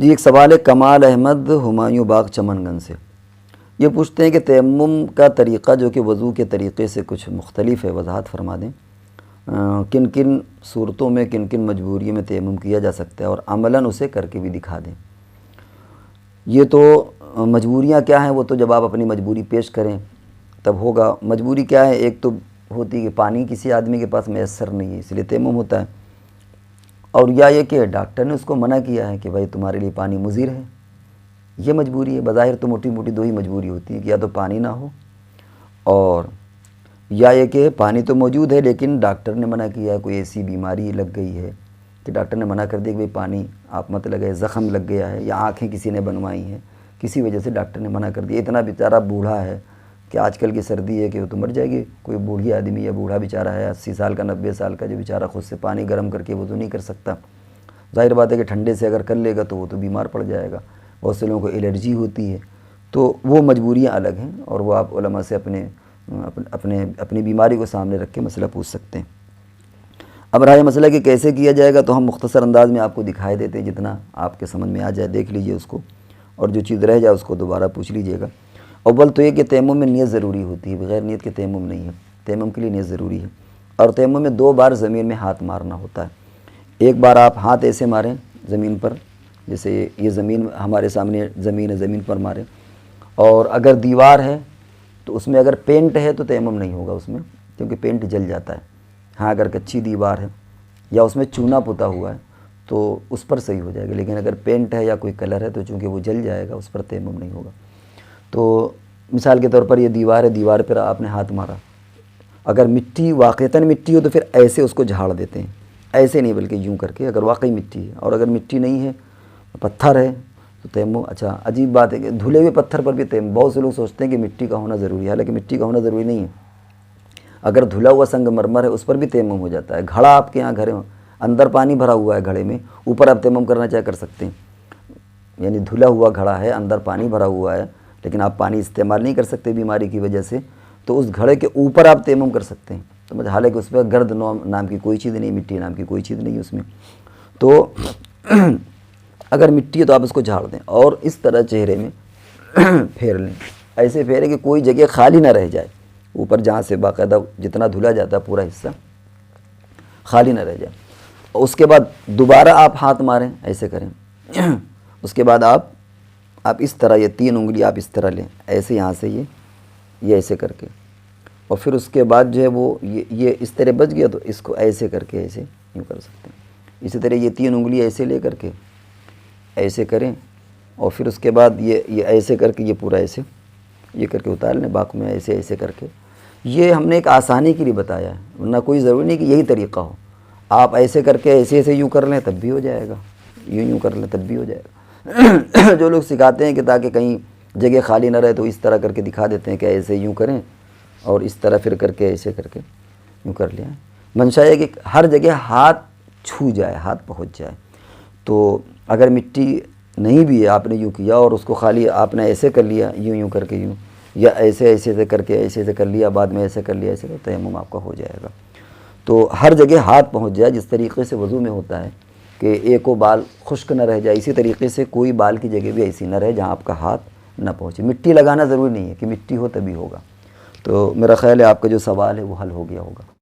جی ایک سوال ہے کمال احمد ہمایوں باغ چمن گنج سے، یہ پوچھتے ہیں کہ تیمم کا طریقہ جو کہ وضو کے طریقے سے کچھ مختلف ہے، وضاحت فرما دیں۔ کن کن صورتوں میں کن کن مجبوریوں میں تیمم کیا جا سکتا ہے اور عملاً اسے کر کے بھی دکھا دیں۔ یہ تو مجبوریاں کیا ہیں وہ تو جب آپ اپنی مجبوری پیش کریں تب ہوگا۔ مجبوری کیا ہے؟ ایک تو ہوتی ہے کہ پانی کسی آدمی کے پاس میسر نہیں ہے اس لیے تیمم ہوتا ہے، اور یا یہ کہ ڈاکٹر نے اس کو منع کیا ہے کہ بھائی تمہارے لیے پانی مضر ہے، یہ مجبوری ہے۔ بظاہر تو موٹی موٹی دو ہی مجبوری ہوتی ہے کہ یا تو پانی نہ ہو، اور یا یہ کہ پانی تو موجود ہے لیکن ڈاکٹر نے منع کیا ہے، کوئی ایسی بیماری لگ گئی ہے کہ ڈاکٹر نے منع کر دیا کہ بھائی پانی آپ مت لگائے، زخم لگ گیا ہے یا آنکھیں کسی نے بنوائی ہیں، کسی وجہ سے ڈاکٹر نے منع کر دیا۔ اتنا بیچارہ بوڑھا ہے کہ آج کل کی سردی ہے کہ وہ تو مر جائے گی، کوئی بوڑھی آدمی یا بوڑھا بیچارہ ہے 80 سال کا 90 سال کا جو بیچارہ خود سے پانی گرم کر کے وضو نہیں کر سکتا، ظاہر بات ہے کہ ٹھنڈے سے اگر کر لے گا تو وہ تو بیمار پڑ جائے گا۔ بہت سے لوگوں کو الرجی ہوتی ہے، تو وہ مجبوریاں الگ ہیں اور وہ آپ علماء سے اپنی بیماری کو سامنے رکھ کے مسئلہ پوچھ سکتے ہیں۔ اب رہا یہ مسئلہ کہ کیسے کیا جائے گا، تو ہم مختصر انداز میں آپ کو دکھائے دیتے ہیں، جتنا آپ کے سمجھ میں آ جائے دیکھ لیجئے اس کو، اور جو چیز رہ جائے اس کو دوبارہ پوچھ لیجئے گا۔ اول تو یہ کہ تیمم میں نیت ضروری ہوتی ہے، بغیر نیت کے تیمم نہیں ہے، تیمم کے لیے نیت ضروری ہے، اور تیمم میں 2 بار زمین میں ہاتھ مارنا ہوتا ہے۔ ایک بار آپ ہاتھ ایسے ماریں زمین پر، جیسے یہ زمین ہمارے سامنے زمین ہے، زمین پر ماریں، اور اگر دیوار ہے تو اس میں اگر پینٹ ہے تو تیمم نہیں ہوگا اس میں، کیونکہ پینٹ جل جاتا ہے۔ ہاں اگر کچی دیوار ہے یا اس میں چونا پوتا ہوا ہے تو اس پر صحیح ہو جائے گا، لیکن اگر پینٹ ہے یا کوئی کلر ہے تو چونکہ وہ جل جائے گا، اس پر تیمم نہیں ہوگا۔ تو مثال کے طور پر یہ دیوار ہے، دیوار پر آپ نے ہاتھ مارا، اگر مٹی واقعتاً مٹی ہو تو پھر ایسے اس کو جھاڑ دیتے ہیں، ایسے نہیں بلکہ یوں کر کے، اگر واقعی مٹی ہے، اور اگر مٹی نہیں ہے پتھر ہے تو تیمم۔ اچھا عجیب بات ہے کہ دھلے ہوئے پتھر پر بھی تیمم، بہت سے لوگ سوچتے ہیں کہ مٹی کا ہونا ضروری ہے، حالانکہ مٹی کا ہونا ضروری نہیں ہے۔ اگر دھلا ہوا سنگ مرمر ہے اس پر بھی تیمم ہو جاتا ہے۔ گھڑا آپ کے یہاں گھر اندر پانی بھرا ہوا ہے گھڑے میں، اوپر آپ تیمم کرنا چاہے کر سکتے ہیں، یعنی دھلا ہوا گھڑا ہے، اندر پانی بھرا ہوا ہے لیکن آپ پانی استعمال نہیں کر سکتے بیماری کی وجہ سے، تو اس گھڑے کے اوپر آپ تیمم کر سکتے ہیں، تو حالانکہ اس پہ گرد نام کی کوئی چیز نہیں، مٹی نام کی کوئی چیز نہیں ہے اس میں۔ تو اگر مٹی ہے تو آپ اس کو جھاڑ دیں اور اس طرح چہرے میں پھیر لیں، ایسے پھیریں کہ کوئی جگہ خالی نہ رہ جائے، اوپر جہاں سے باقاعدہ جتنا دھلا جاتا ہے پورا حصہ خالی نہ رہ جائے۔ اس کے بعد دوبارہ آپ ہاتھ ماریں، ایسے کریں، اس کے بعد آپ اس طرح یہ 3 انگلی آپ اس طرح لیں، ایسے یہاں سے یہ ایسے کر کے، اور پھر اس کے بعد جو ہے وہ یہ اس طرح بچ گیا تو اس کو ایسے کر کے ایسے یوں کر سکتے ہیں۔ اسی طرح یہ 3 انگلی ایسے لے کر کے ایسے کریں، اور پھر اس کے بعد یہ ایسے کر کے یہ پورا ایسے یہ کر کے اتار لیں، باقی میں ایسے کر کے۔ یہ ہم نے ایک آسانی کے لیے بتایا ہے، ورنہ کوئی ضروری نہیں کہ یہی طریقہ ہو، آپ ایسے کر کے ایسے یوں کر لیں تب بھی ہو جائے گا، یوں کر لیں تب بھی ہو جائے گا۔ جو لوگ سکھاتے ہیں کہ تاکہ کہیں جگہ خالی نہ رہے تو اس طرح کر کے دکھا دیتے ہیں کہ ایسے یوں کریں اور اس طرح پھر کر کے ایسے کر کے یوں کر لیں۔ منشا ہے کہ ہر جگہ ہاتھ چھو جائے، ہاتھ پہنچ جائے۔ تو اگر مٹی نہیں بھی ہے، آپ نے یوں کیا اور اس کو خالی آپ نے ایسے کر لیا، یوں کر کے یوں، یا ایسے کر کے ایسے کر لیا، بعد میں ایسے کر لیا، ایسے تو تیمم آپ کا ہو جائے گا۔ تو ہر جگہ ہاتھ پہنچ جائے، جس طریقے سے وضو میں ہوتا ہے کہ ایک و بال خشک نہ رہ جائے، اسی طریقے سے کوئی بال کی جگہ بھی ایسی نہ رہے جہاں آپ کا ہاتھ نہ پہنچے۔ مٹی لگانا ضروری نہیں ہے کہ مٹی ہو تبھی ہوگا۔ تو میرا خیال ہے آپ کا جو سوال ہے وہ حل ہو گیا ہوگا۔